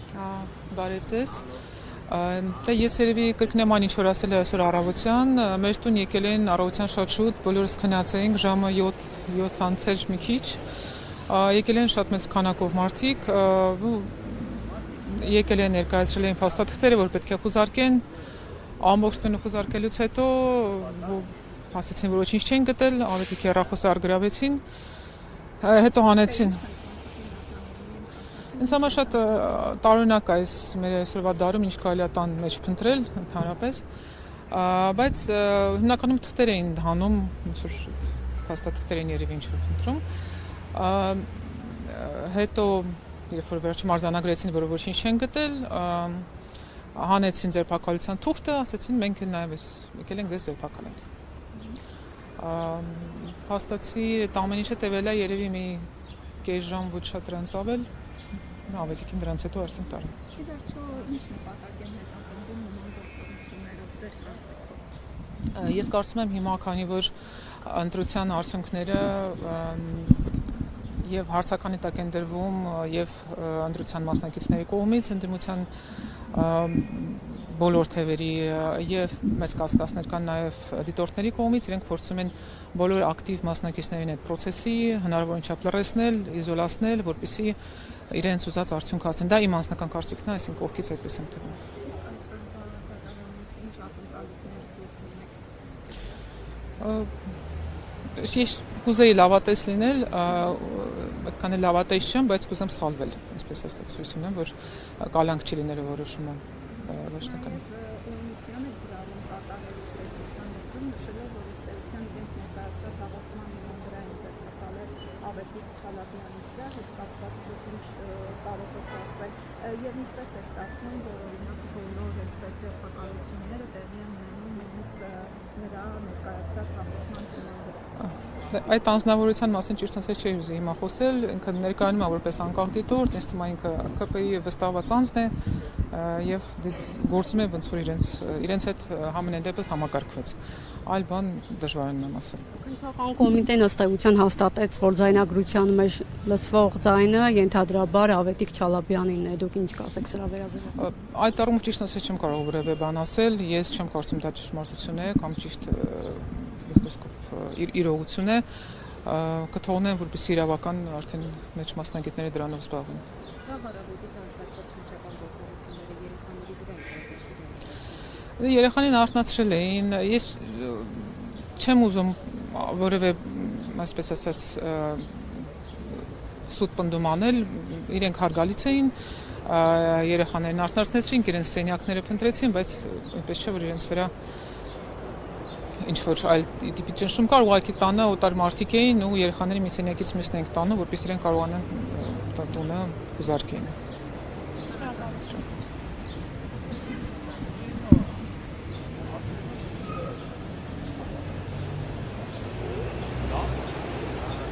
Բարև ձեզ։ Դե ես երևի կրկնեմ այն ինչ որ ասել եմ այսօր առավոտյան, մեր տուն եկել են առավոտյան շատ շուտ, բոլորս քնած էինք, ժամը 7 անցել մի քիչ։ Եկել են շատ մեծ քանակով մարդիկ, եկել են ներկայացրել են փաստաթղթերը, որ պետք է խուզարկեն, ամբողջ տունը խուզարկելուց հետո ասացին, որ ոչինչ չեն գտել, ավետիք հեռախոսը արգրավեցին, հետո հանեցին։ Ինձ համար շատ տարօրինակ է այս մեր այսօրվա դարում ինչ կարելի է տան մեջ փնտրել ընդհանրապես, բայց հիմնականում թղթեր էին հանում, ոնց որ փաստաթղթեր էին երևի ինչ որ փնտրում։ Հետո երբ որ վերջում արձանագրեցին, որ ոչինչ չեն գտել, հանեցին ձերբակալության թուղթը, ասացին մենք էլ նաև եկել ենք ձեզ ձերբակալենք։ Փաստացի այդ ամեն ինչը տևել է երևի մի կես ժամ ոչ շատ դրանց ավել, ավետիքին դրանց հետո արդեն տարան։ Ի վերջո ինչ նպատակ են հետապնդում նման գործողություններով ձեր կարծիքով։ Ես կարծում եմ հիմա, քանի որ ընտրության արդյունքները եւ հարցականի տակ են դրվում եւ ընտրության մասնակիցների կողմից ընդդիմության բոլոր թևերի եւ մեծ կասկածներ կան նաեւ դիտորդների կողմից, իրենք փորձում են բոլոր ակտիվ մասնակիցներին այդ process-ի հնարավորին չափ լրացնել, իզոլացնել, որպեսզի իրենց ուզած արդյունք հասնեն։ Դա իմ անձնական կարծիքն է, այսինքն կողքից այդպես եմ թվում։ Ես կուզեի լավատես լինել, այդքան էլ լավատես չեմ, բայց կուզեմ սխալվել, այսպես ասած, հույս ունեմ, որ կալանք չի լինելու որոշումը վերջնական։ Եվ ինչպես է ստացվում, որ օրինակ բոլոր այսպես ձերբակալությունները տեղի են ունենում նույնիսկ նրա ներկայացրած հաղորդման վրա։ Այդ անձնավորության մասին ճիշտ ասած չի ուզի հիմա խոսել, ինքը ներկայանում է որպես անկախ դիտորդ, ինձ թվում է ինքը ԿՊ-ի վստահված անձն է եւ գործում է ոնց որ իրենց հետ համենայն դեպս համակարգվեց։ Այլ բան դժվար եմ ասել։ Քննչական կոմիտեն ըստ էության հաստատեց, որ ձայնագրության մեջ լսվող ձայնը ենթադրաբար Ավետիք Չալաբյանինն է։ Դուք ինչ կասեք սրա վերաբերյալ։ Այդ առումով ճիշտ ասած չեմ կարող որևէ բան ասել, ես չեմ կարծում դա ճշմարտություն է կամ ճիշտ իրողություն է, կթողնեմ, որպեսզի իրավական արդեն մեջ մասնագետները դրանով զբաղվեն։ Երեխանին արթնացրել էին, ես չեմ ուզում որևէ, այսպես ասած, սուտ պնդում անել, իրենք հարգալից էին, երեխաներին արթնացրեցին, իրենց սենյակները փնտրեցին, բայց այնպես չէ, որ իրենց վրա ինչ-որ այլ տիպի ճնշում կար, ուղղակի տանը օտար մարդիկ էին ու երեխաների մի սենյակից մյուսն ենք տանում, որպեսզի իրենք կարողանան տունը ուզարկեն։